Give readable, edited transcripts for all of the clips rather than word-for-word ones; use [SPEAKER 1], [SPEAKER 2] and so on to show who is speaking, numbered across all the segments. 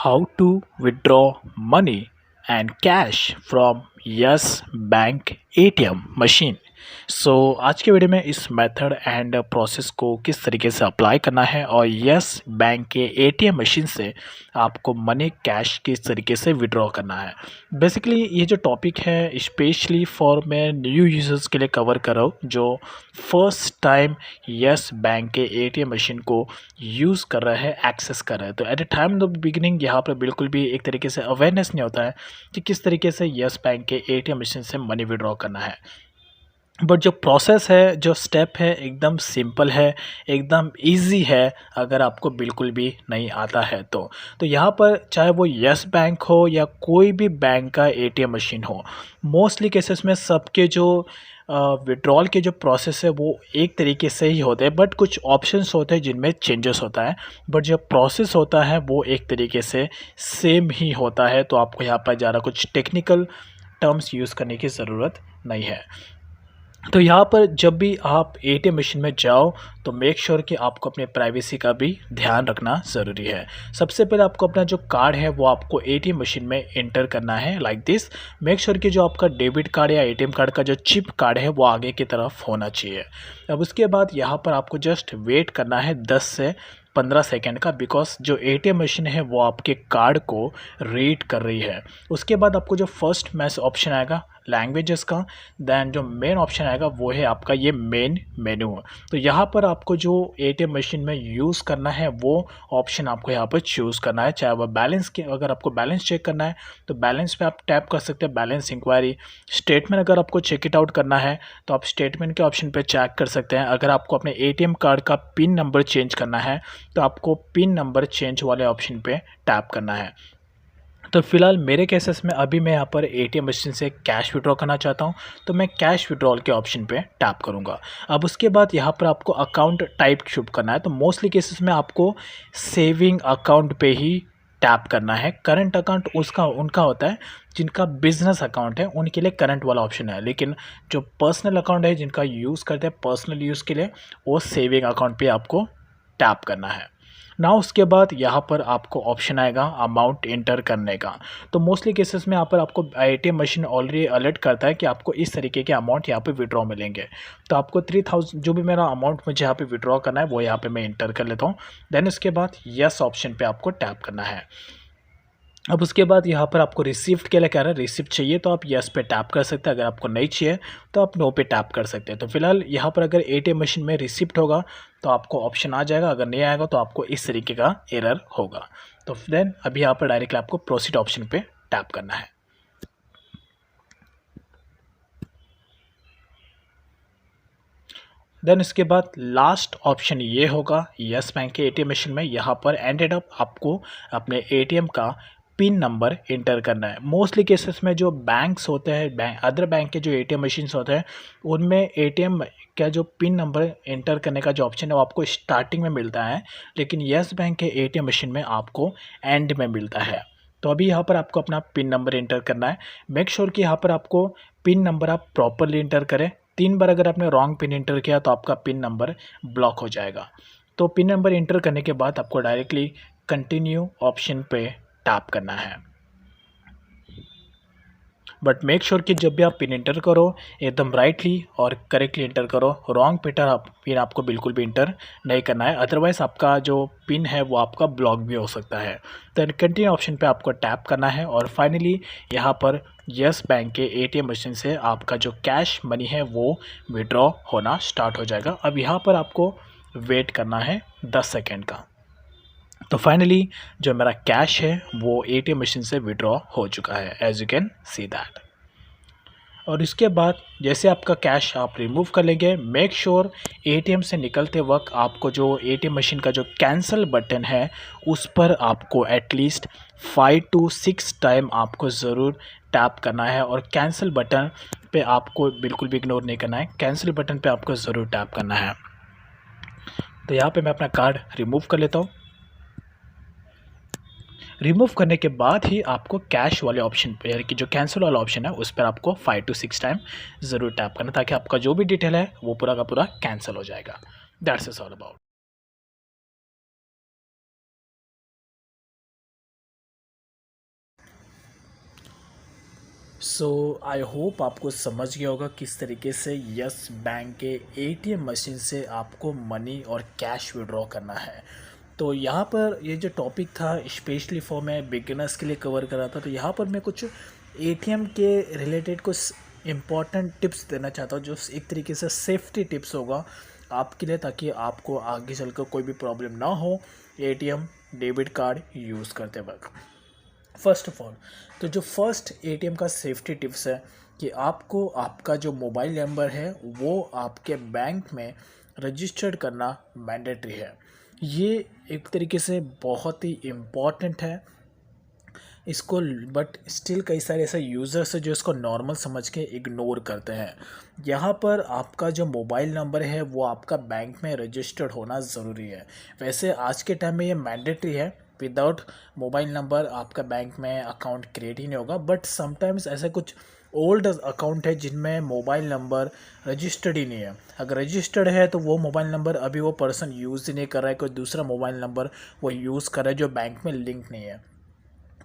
[SPEAKER 1] How to withdraw money and cash from Yes Bank ATM machine. आज के video में इस मेथड एंड प्रोसेस को किस तरीके से अप्लाई करना है और यस बैंक के एटीएम मशीन से आपको मनी कैश किस तरीके से विड्रॉ करना है। बेसिकली ये जो टॉपिक है स्पेशली फॉर मैं न्यू यूजर्स के लिए कवर कर रहा हूँ जो फर्स्ट टाइम यस बैंक के एटीएम मशीन को यूज़ कर रहे हैं, एक्सेस कर रहे हैं। तो at a time the beginning यहाँ पर बिल्कुल भी एक तरीके से अवेयरनेस नहीं होता है कि किस तरीके से यस बैंक के एटीएम मशीन से मनी विड्रॉ करना है। बट जो प्रोसेस है, जो स्टेप है, एकदम सिंपल है, एकदम इजी है अगर आपको बिल्कुल भी नहीं आता है तो यहाँ पर चाहे वो यस बैंक हो या कोई भी बैंक का एटीएम मशीन हो, मोस्टली केसेस में सबके जो विड्रॉल के जो प्रोसेस है वो एक तरीके से ही होते हैं, बट कुछ ऑप्शंस होते हैं जिनमें चेंजेस होता है, बट जो प्रोसेस होता है वो एक तरीके से सेम ही होता है। तो आपको यहाँ पर ज़्यादा कुछ टेक्निकल टर्म्स यूज़ करने की ज़रूरत नहीं है। तो यहाँ पर जब भी आप एटीएम मशीन में जाओ तो मेक श्योर कि आपको अपने प्राइवेसी का भी ध्यान रखना ज़रूरी है। सबसे पहले आपको अपना जो कार्ड है वो आपको एटीएम मशीन में एंटर करना है लाइक दिस। मेक श्योर कि जो आपका डेबिट कार्ड या एटीएम कार्ड का जो चिप कार्ड है वो आगे की तरफ होना चाहिए। अब उसके बाद यहाँ पर आपको जस्ट वेट करना है 10 से 15 सेकेंड का, बिकॉज जो एटीएम मशीन है वो आपके कार्ड को रीड कर रही है। उसके बाद आपको जो फर्स्ट मैस ऑप्शन आएगा लैंग्वेजेस का, दैन जो मेन ऑप्शन आएगा वो है आपका ये मेन मेनू। तो यहाँ पर आपको जो एटीएम मशीन में यूज़ करना है वो ऑप्शन आपको यहाँ पर चूज़ करना है। चाहे वह बैलेंस के, अगर आपको बैलेंस चेक करना है तो बैलेंस पे आप टैप कर सकते हैं, बैलेंस इंक्वायरी। स्टेटमेंट अगर आपको चेक इट आउट करना है तो आप स्टेटमेंट के ऑप्शन पे चेक कर सकते हैं। अगर आपको अपने एटीएम कार्ड का पिन नंबर चेंज करना है तो आपको पिन नंबर चेंज वाले ऑप्शन पे टैप करना है। तो फिलहाल मेरे केसेस में अभी मैं यहाँ पर एटीएम मशीन से कैश विड्रॉ करना चाहता हूँ तो मैं कैश विड्रॉल के ऑप्शन पे टैप करूँगा। अब उसके बाद यहाँ पर आपको अकाउंट टाइप चूज करना है। तो मोस्टली केसेस में आपको सेविंग अकाउंट पे ही टैप करना है। करंट अकाउंट उसका उनका होता है जिनका बिजनेस अकाउंट है, उनके लिए करंट वाला ऑप्शन है, लेकिन जो पर्सनल अकाउंट है जिनका यूज़ करते हैं पर्सनल यूज़ के लिए, वो सेविंग अकाउंट पे आपको टैप करना है ना। उसके बाद यहाँ पर आपको ऑप्शन आएगा अमाउंट इंटर करने का। तो मोस्टली केसेस में यहाँ पर आपको एटीएम मशीन ऑलरेडी अलर्ट करता है कि आपको इस तरीके के अमाउंट यहाँ पे विड्रॉ मिलेंगे। तो आपको 3000 जो भी मेरा अमाउंट मुझे यहाँ पे विड्रॉ करना है वो यहाँ पे मैं इंटर कर लेता हूँ। देन उसके बाद यस ऑप्शन पे आपको टैप करना है। अब उसके बाद यहाँ पर आपको रिसिप्ट के लिए कह रहा है, रिसिप्ट चाहिए तो आप यस पे टैप कर सकते हैं, अगर आपको नहीं चाहिए तो आप नो पे टैप कर सकते हैं। तो फिलहाल यहाँ पर अगर एटीएम मशीन में रिसिप्ट होगा तो आपको ऑप्शन आ जाएगा, अगर नहीं आएगा तो आपको इस तरीके का एरर होगा। तो देन अभी यहाँ पर डायरेक्टली आपको प्रोसीड ऑप्शन पे टैप करना है। देन इसके बाद लास्ट ऑप्शन ये होगा यस बैंक के एटीएम मशीन में, यहाँ पर एंडेड अप आपको अपने एटीएम का पिन नंबर इंटर करना है। मोस्टली केसेस में जो बैंक्स होते हैं, अदर बैंक के जो एटीएम मशीन्स होते हैं, उनमें एटीएम का जो पिन नंबर इंटर करने का जो ऑप्शन है वो आपको स्टार्टिंग में मिलता है, लेकिन यस बैंक के एटीएम मशीन में आपको एंड में मिलता है। तो अभी यहाँ पर आपको अपना पिन नंबर इंटर करना है। मेक श्योर कि यहाँ पर आपको पिन नंबर आप प्रॉपरली इंटर करें। 3 बार अगर आपने रॉन्ग पिन इंटर किया तो आपका पिन नंबर ब्लॉक हो जाएगा। तो पिन नंबर इंटर करने के बाद आपको डायरेक्टली कंटिन्यू ऑप्शन पे टैप करना है। बट मेक श्योर कि जब भी आप पिन इंटर करो एकदम राइटली और करेक्टली इंटर करो। रॉन्ग पिन आपको बिल्कुल भी इंटर नहीं करना है, अदरवाइज़ आपका जो पिन है वो आपका ब्लॉक भी हो सकता है। तो कंटिन्यू ऑप्शन पे आपको टैप करना है और फाइनली यहाँ पर यस बैंक के एटीएम मशीन से आपका जो कैश मनी है वो विड्रॉ होना स्टार्ट हो जाएगा। अब यहाँ पर आपको वेट करना है 10 सेकेंड का। तो फाइनली जो मेरा कैश है वो एटीएम मशीन से विड्रॉ हो चुका है, as you can see that. और इसके बाद जैसे आपका कैश आप रिमूव कर लेंगे, मेक श्योर एटीएम से निकलते वक्त आपको जो एटीएम मशीन का जो कैंसिल बटन है उस पर आपको एटलीस्ट 5 to 6 टाइम आपको ज़रूर टैप करना है। और कैंसिल बटन पे आपको बिल्कुल भी इग्नोर नहीं करना है, कैंसिल बटन पे आपको ज़रूर टैप करना है। तो यहाँ पे मैं अपना कार्ड रिमूव कर लेता हूँ। रिमूव करने के बाद ही आपको कैश वाले ऑप्शन पे, यानी कि जो कैंसिल वाला ऑप्शन है उस पर आपको 5 to 6 टाइम ज़रूर टैप करना, ताकि आपका जो भी डिटेल है वो पूरा का पूरा कैंसिल हो जाएगा। That's is all about. So I hope आपको समझ गया होगा किस तरीके से यस बैंक के एटीएम मशीन से आपको मनी और कैश विड्रॉ करना है। तो यहाँ पर ये जो टॉपिक था स्पेशली फॉर मैं बिगिनर्स के लिए कवर कर रहा था, तो यहाँ पर मैं कुछ एटीएम के रिलेटेड कुछ इम्पॉर्टेंट टिप्स देना चाहता हूँ जो एक तरीके से सेफ्टी टिप्स होगा आपके लिए, ताकि आपको आगे चलकर कोई भी प्रॉब्लम ना हो एटीएम डेबिट कार्ड यूज़ करते वक्त। फर्स्ट ऑफ ऑल, तो जो फर्स्ट एटीएम का सेफ्टी टिप्स है कि आपको आपका जो मोबाइल नंबर है वो आपके बैंक में रजिस्टर्ड करना मैंडेटरी है। ये एक तरीके से बहुत ही इम्पॉर्टेंट है इसको, बट स्टिल कई सारे ऐसे यूज़र्स हैं जो इसको नॉर्मल समझ के इग्नोर करते हैं। यहाँ पर आपका जो मोबाइल नंबर है वो आपका बैंक में रजिस्टर्ड होना ज़रूरी है। वैसे आज के टाइम में ये मैंडेटरी है, विदाउट मोबाइल नंबर आपका बैंक में अकाउंट क्रिएट ही नहीं होगा। बट समटाइम्स ऐसे कुछ ओल्ड अकाउंट है जिनमें मोबाइल नंबर रजिस्टर्ड ही नहीं है। अगर रजिस्टर्ड है तो वो मोबाइल नंबर अभी वो पर्सन यूज़ ही नहीं कर रहा है, कोई दूसरा मोबाइल नंबर वो यूज़ कर रहा है जो बैंक में लिंक नहीं है।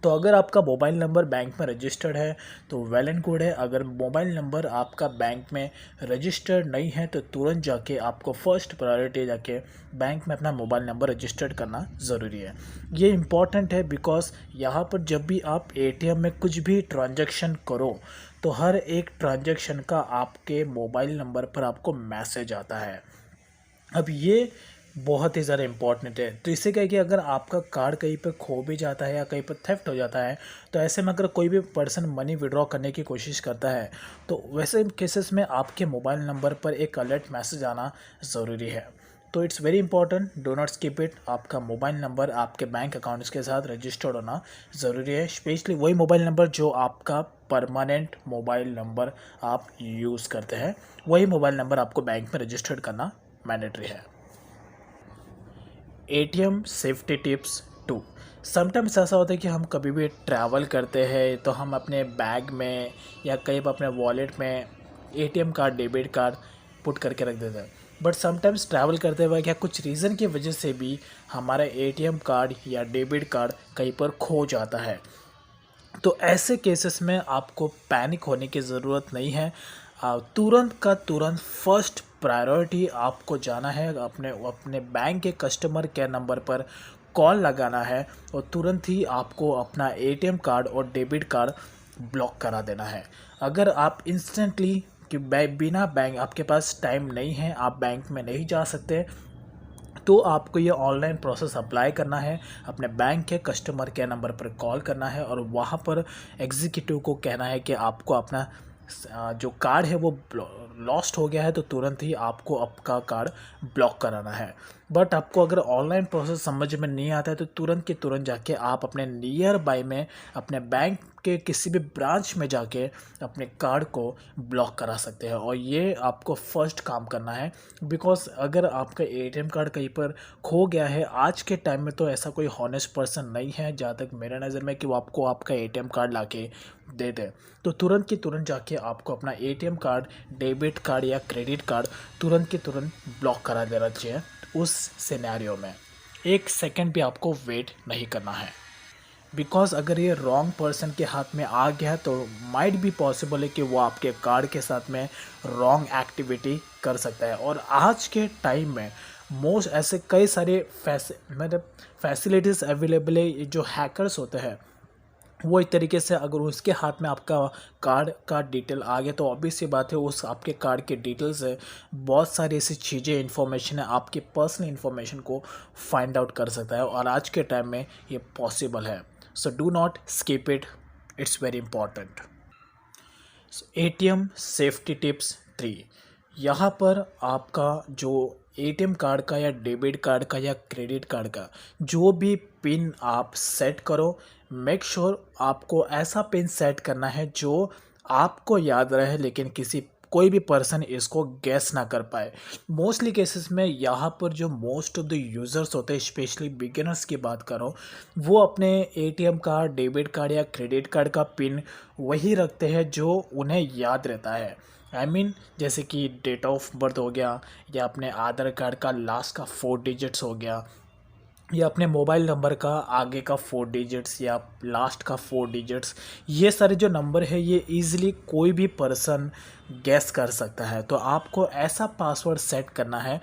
[SPEAKER 1] तो अगर आपका मोबाइल नंबर बैंक में रजिस्टर्ड है तो वेल एंड गुड है। अगर मोबाइल नंबर आपका बैंक में रजिस्टर्ड नहीं है तो तुरंत जाके आपको फर्स्ट प्रायोरिटी जाके बैंक में अपना मोबाइल नंबर रजिस्टर्ड करना ज़रूरी है। ये इम्पॉर्टेंट है बिकॉज यहाँ पर जब भी आप एटीएम में कुछ भी ट्रांजैक्शन करो तो हर एक ट्रांजैक्शन का आपके मोबाइल नंबर पर आपको मैसेज आता है। अब ये बहुत ही ज़्यादा इम्पॉर्टेंट है। तो इससे क्या है कि अगर आपका कार्ड कहीं पर खो भी जाता है या कहीं पर थेफ्ट हो जाता है तो ऐसे में अगर कोई भी पर्सन मनी विड्रॉ करने की कोशिश करता है तो वैसे केसेस में आपके मोबाइल नंबर पर एक अलर्ट मैसेज आना ज़रूरी है। तो it's very important, do not skip it. आपका मोबाइल नंबर आपके बैंक अकाउंट्स के साथ रजिस्टर्ड होना ज़रूरी है, स्पेशली वही मोबाइल नंबर जो आपका परमानेंट मोबाइल नंबर आप यूज़ करते हैं, वही मोबाइल नंबर आपको बैंक में रजिस्टर्ड करना मैंडेटरी है। ATM safety tips 2। समटाइम्स ऐसा होता है कि हम कभी भी ट्रैवल करते हैं तो हम अपने बैग में या कहीं पर अपने वॉलेट में ATM card debit card put करके रख देते हैं। बट समटाइम्स ट्रैवल करते हुए क्या कुछ रीज़न की वजह से भी हमारा एटीएम कार्ड या डेबिट कार्ड कहीं पर खो जाता है। तो ऐसे केसेस में आपको पैनिक होने की ज़रूरत नहीं है। तुरंत का तुरंत फर्स्ट प्रायोरिटी आपको जाना है अपने अपने बैंक के कस्टमर केयर नंबर पर कॉल लगाना है और तुरंत ही आपको अपना एटीएम कार्ड और डेबिट कार्ड ब्लॉक करा देना है। अगर आप इंस्टेंटली कि बिना बैंक आपके पास टाइम नहीं है, आप बैंक में नहीं जा सकते, तो आपको ये ऑनलाइन प्रोसेस अप्लाई करना है। अपने बैंक के कस्टमर केयर नंबर पर कॉल करना है और वहाँ पर एग्जीक्यूटिव को कहना है कि आपको अपना जो कार्ड है वो लॉस्ट हो गया है, तो तुरंत ही आपको आपका कार्ड ब्लॉक कराना है। बट आपको अगर ऑनलाइन प्रोसेस समझ में नहीं आता है तो तुरंत के तुरंत जाके आप अपने नियर बाय में अपने बैंक के किसी भी ब्रांच में जाके अपने कार्ड को ब्लॉक करा सकते हैं। और ये आपको फर्स्ट काम करना है, बिकॉज अगर आपका एटीएम कार्ड कहीं पर खो गया है आज के टाइम में तो ऐसा कोई हॉनेस्ट पर्सन नहीं है जहाँ तक मेरे नज़र में कि वो आपको आपका एटीएम कार्ड लाके दे दे। तो तुरंत के तुरंत जाके आपको अपना एटीएम कार्ड डेबिट कार्ड या क्रेडिट कार्ड तुरंत के तुरंत ब्लॉक करा देना चाहिए। उस सिनेरियो में 1 सेकंड भी आपको वेट नहीं करना है, बिकॉज अगर ये रॉन्ग पर्सन के हाथ में आ गया तो माइट भी पॉसिबल है कि वो आपके कार्ड के साथ में रॉन्ग एक्टिविटी कर सकता है। और आज के टाइम में मोस्ट ऐसे कई सारे मतलब फैसिलिटीज़ अवेलेबल है। जो हैकर्स होते हैं वो एक तरीके से अगर उसके हाथ में आपका कार्ड का डिटेल आ गया तो ऑब्वियस सी बात है उस आपके कार्ड के डिटेल से बहुत सारी ऐसी चीज़ें इन्फॉर्मेशन है आपकी पर्सनल इन्फॉर्मेशन को फाइंड आउट कर सकता है। और आज के टाइम में ये पॉसिबल है। So do not skip it, it's very important. ATM safety tips 3। यहाँ पर आपका जो एटीएम कार्ड का या डेबिट कार्ड का या क्रेडिट कार्ड का जो भी पिन आप सेट करो, मेक श्योर आपको ऐसा पिन सेट करना है जो आपको याद रहे लेकिन कोई भी पर्सन इसको गैस ना कर पाए। मोस्टली केसेस में यहाँ पर जो मोस्ट ऑफ द यूज़र्स होते हैं, स्पेशली बिगिनर्स की बात करो, वो अपने एटीएम कार्ड डेबिट कार्ड या क्रेडिट कार्ड का पिन वही रखते हैं जो उन्हें याद रहता है। आई मीन जैसे कि डेट ऑफ बर्थ हो गया या अपने आधार कार्ड का लास्ट का 4 डिजिट्स हो गया, या अपने मोबाइल नंबर का आगे का 4 डिजिट्स या लास्ट का 4 डिजिट्स, ये सारे जो नंबर है ये इजीली कोई भी पर्सन गैस कर सकता है। तो आपको ऐसा पासवर्ड सेट करना है,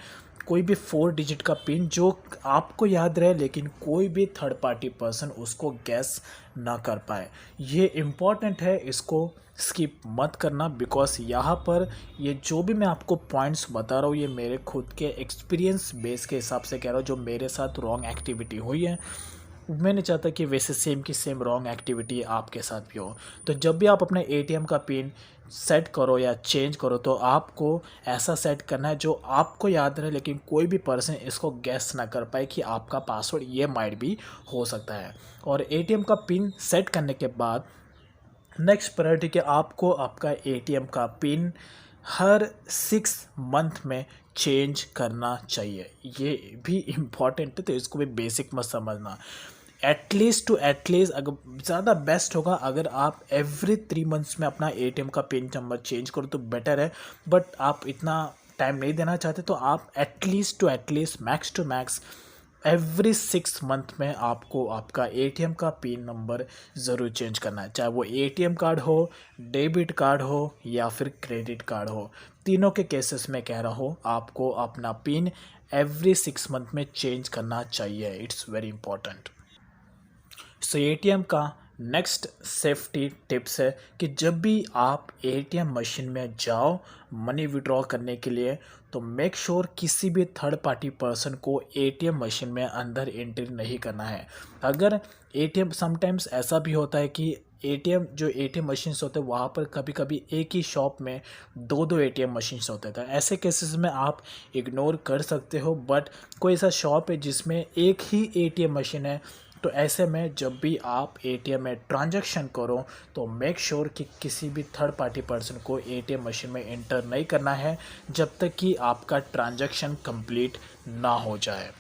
[SPEAKER 1] कोई भी 4 डिजिट का पिन जो आपको याद रहे लेकिन कोई भी थर्ड पार्टी पर्सन उसको गैस ना कर पाए। ये इम्पॉर्टेंट है, इसको स्किप मत करना, बिकॉज यहाँ पर ये जो भी मैं आपको पॉइंट्स बता रहा हूँ ये मेरे खुद के एक्सपीरियंस बेस के हिसाब से कह रहा हूँ। जो मेरे साथ रॉन्ग एक्टिविटी हुई है, मैं नहीं चाहता कि वैसे सेम की सेम रॉन्ग एक्टिविटी आपके साथ भी हो। तो जब भी आप अपने एटीएम का पिन सेट करो या चेंज करो तो आपको ऐसा सेट करना है जो आपको याद रहे लेकिन कोई भी पर्सन इसको गैस ना कर पाए कि आपका पासवर्ड ये माइट भी हो सकता है। और एटीएम का पिन सेट करने के बाद नेक्स्ट प्रायोरिटी कि आपको आपका एटीएम का पिन हर 6 मंथ में चेंज करना चाहिए। ये भी इम्पॉर्टेंट है, तो इसको भी बेसिक मत समझना। एटलीस्ट टू एटलीस्ट अगर ज़्यादा बेस्ट होगा अगर आप एवरी 3 मंथ्स में अपना एटीएम का पिन नंबर चेंज करो तो बेटर है। बट आप इतना टाइम नहीं देना चाहते तो आप at least to at least max to max every 6 month में आपको आपका एटीएम का पिन नंबर ज़रूर चेंज करना है, चाहे वो एटीएम कार्ड हो, डेबिट कार्ड हो या फिर क्रेडिट कार्ड हो। तीनों के केसेस में कह रहा हूँ आपको अपना पिन एवरी 6 मंथ में चेंज करना चाहिए। It's very important. So ATM का नेक्स्ट सेफ्टी टिप्स है कि जब भी आप एटीएम मशीन में जाओ मनी विड्रॉ करने के लिए तो मेक श्योर किसी भी थर्ड पार्टी पर्सन को एटीएम मशीन में अंदर एंट्री नहीं करना है। अगर एटीएम समटाइम्स ऐसा भी होता है कि एटीएम मशीन्स होते हैं वहाँ पर कभी कभी एक ही शॉप में दो दो एटीएम मशीन्स होते थे। ऐसे केसेस में आप इग्नोर कर सकते हो, बट कोई ऐसा शॉप है जिसमें एक ही एटीएम मशीन है तो ऐसे में जब भी आप एटीएम में ट्रांजैक्शन करो तो मेक श्योर कि किसी भी थर्ड पार्टी पर्सन को एटीएम मशीन में एंटर नहीं करना है जब तक कि आपका ट्रांजैक्शन कंप्लीट ना हो जाए।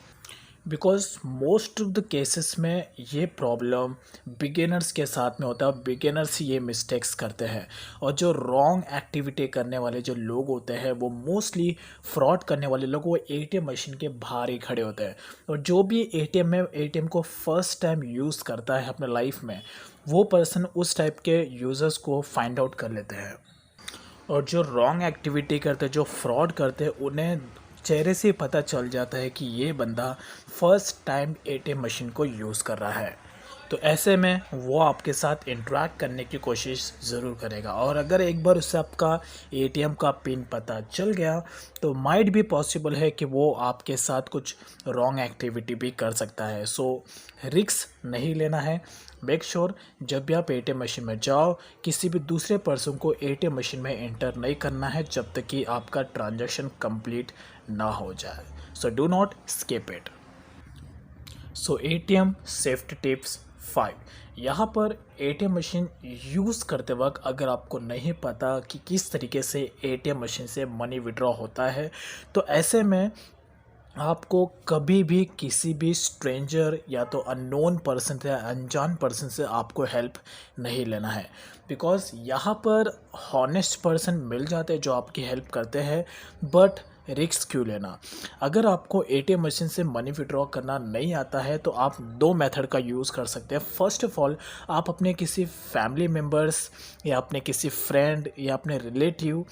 [SPEAKER 1] Because most of the cases में ये प्रॉब्लम बिगिनर्स के साथ में होता है, बिगिनर्स ये मिस्टेक्स करते हैं। और जो रॉन्ग एक्टिविटी करने वाले जो लोग होते हैं वो मोस्टली फ्रॉड करने वाले लोग वो एटीएम मशीन के बाहर ही खड़े होते हैं। और जो भी एटीएम को फर्स्ट टाइम यूज़ करता है अपने लाइफ में वो पर्सन उस टाइप के यूज़र्स को फाइंड आउट कर लेते हैं। और जो रॉन्ग एक्टिविटी करते हैं, जो फ्रॉड करते हैं, उन्हें चेहरे से पता चल जाता है कि ये बंदा फर्स्ट टाइम एटीएम मशीन को यूज़ कर रहा है। तो ऐसे में वो आपके साथ इंटरेक्ट करने की कोशिश ज़रूर करेगा। और अगर एक बार उससे आपका एटीएम का पिन पता चल गया तो माइट भी पॉसिबल है कि वो आपके साथ कुछ रॉन्ग एक्टिविटी भी कर सकता है। सो रिस्क नहीं लेना है। मेक श्योर जब भी आप एटीएम मशीन में जाओ किसी भी दूसरे पर्सन को एटीएम मशीन में एंटर नहीं करना है जब तक कि आपका ट्रांजैक्शन कंप्लीट ना हो जाए। So do not skip it. So ATM safety tips 5। यहाँ पर एटीएम मशीन यूज़ करते वक्त अगर आपको नहीं पता कि किस तरीके से एटीएम मशीन से मनी विड्रॉ होता है तो ऐसे में आपको कभी भी किसी भी स्ट्रेंजर या तो अननोन पर्सन से, अनजान पर्सन से आपको हेल्प नहीं लेना है। बिकॉज़ यहाँ पर हॉनेस्ट पर्सन मिल जाते हैं जो आपकी हेल्प करते हैं, बट रिस्क क्यों लेना। अगर आपको एटीएम मशीन से मनी विड्रॉ करना नहीं आता है तो आप दो मेथड का यूज़ कर सकते हैं। फर्स्ट ऑफ ऑल आप अपने किसी फैमिली मेम्बर्स या अपने किसी फ्रेंड या अपने रिलेटिव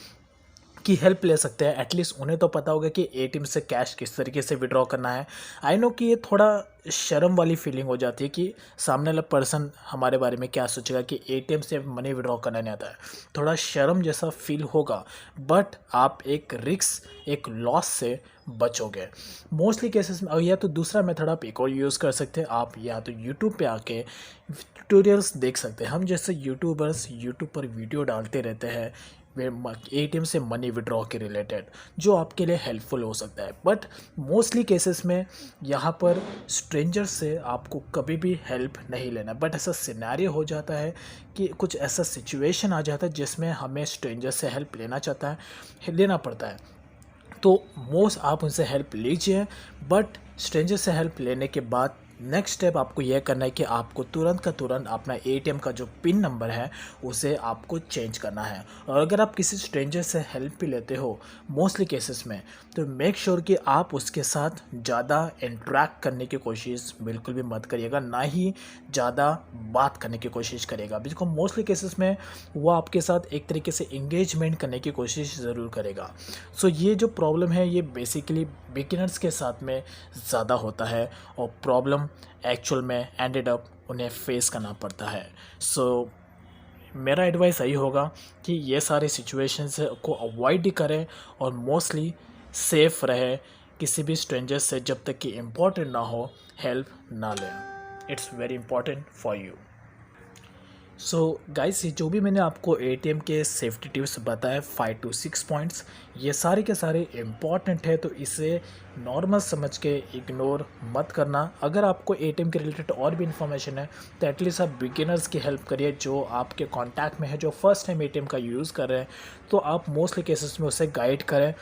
[SPEAKER 1] की हेल्प ले सकते हैं। एटलीस्ट उन्हें तो पता होगा कि एटीएम से कैश किस तरीके से विड्रॉ करना है। आई नो कि ये थोड़ा शर्म वाली फीलिंग हो जाती है कि सामने वाला पर्सन हमारे बारे में क्या सोचेगा कि एटीएम से मनी विड्रॉ करना नहीं आता है, थोड़ा शर्म जैसा फील होगा। बट आप एक रिस्क, एक लॉस से बचोगे मोस्टली केसेस में। और या तो दूसरा मेथड आप एक और यूज़ कर सकते हैं, आप या तो यूट्यूब पे आके ट्यूटोरियल्स देख सकते हैं। हम जैसे यूट्यूबर्स यूट्यूब पर वीडियो डालते रहते हैं एटीएम से मनी विड्रॉ के रिलेटेड जो आपके लिए हेल्पफुल हो सकता है। बट मोस्टली केसेस में यहाँ पर स्ट्रेंजर से आपको कभी भी हेल्प नहीं लेना। बट ऐसा सिनेरियो हो जाता है कि कुछ ऐसा सिचुएशन आ जाता है जिसमें हमें स्ट्रेंजर से हेल्प लेना पड़ता है तो मोस्ट आप उनसे हेल्प लीजिए। बट स्ट्रेंजर से हेल्प लेने के बाद नेक्स्ट स्टेप आपको यह करना है कि आपको तुरंत का तुरंत अपना एटीएम का जो पिन नंबर है उसे आपको चेंज करना है। और अगर आप किसी स्ट्रेंजर से हेल्प भी लेते हो मोस्टली केसेस में, तो मेक श्योर कि आप उसके साथ ज़्यादा इंटरेक्ट करने की कोशिश बिल्कुल भी मत करिएगा, ना ही ज़्यादा बात करने की कोशिश करेगा। बिल्कुल मोस्टली केसेस में वो आपके साथ एक तरीके से इंगेजमेंट करने की कोशिश ज़रूर करेगा। सो ये जो प्रॉब्लम है ये बेसिकली बिगिनर्स के साथ में ज़्यादा होता है और प्रॉब्लम एक्चुअल में एंडेड अप उन्हें फेस करना पड़ता है। सो मेरा एडवाइस यही होगा कि ये सारे सिचुएशंस को अवॉइड ही करें और मोस्टली सेफ रहे, किसी भी स्ट्रेंजर से जब तक कि इम्पोर्टेंट ना हो हेल्प ना लें। It's very important for you. So guys, ये जो भी मैंने आपको एटीएम के सेफ्टी टिप्स बताए 5 to 6 पॉइंट्स, ये सारे के सारे इम्पॉर्टेंट है, तो इसे नॉर्मल समझ के इग्नोर मत करना। अगर आपको एटीएम के रिलेटेड और भी इन्फॉर्मेशन है तो एटलीस्ट आप बिगिनर्स की हेल्प करिए जो आपके कांटेक्ट में है, जो फर्स्ट टाइम एटीएम का यूज़ कर रहे हैं, तो आप मोस्टली केसेस में उसे गाइड करें।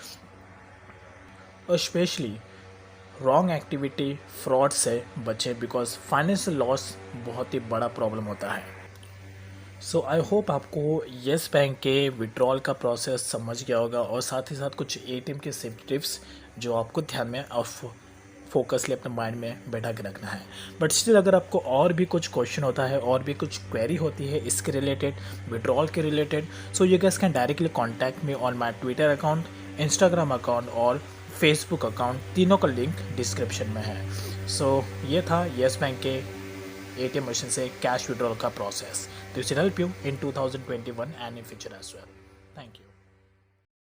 [SPEAKER 1] और स्पेशली रॉन्ग एक्टिविटी, फ्रॉड से बचें, बिकॉज फाइनेंशियल लॉस बहुत ही बड़ा प्रॉब्लम होता है। सो आई होप आपको येस बैंक के विड्रॉल का प्रोसेस समझ गया होगा और साथ ही साथ कुछ एटीएम के सेफ्टी टिप्स जो आपको ध्यान में और फोकसली अपने माइंड में बैठा के रखना है। बट स्टिल अगर आपको और भी कुछ क्वेश्चन होता है और भी कुछ क्वेरी होती है इसके रिलेटेड, विड्रॉल के related, so you guys can directly contact me on my Twitter account, Instagram account और फेसबुक अकाउंट, तीनों का लिंक डिस्क्रिप्शन में है। सो ये था येस बैंक के एटीएम मशीन से कैश विड्रॉल का process. This will help you in 2021 and in future as well. Thank you.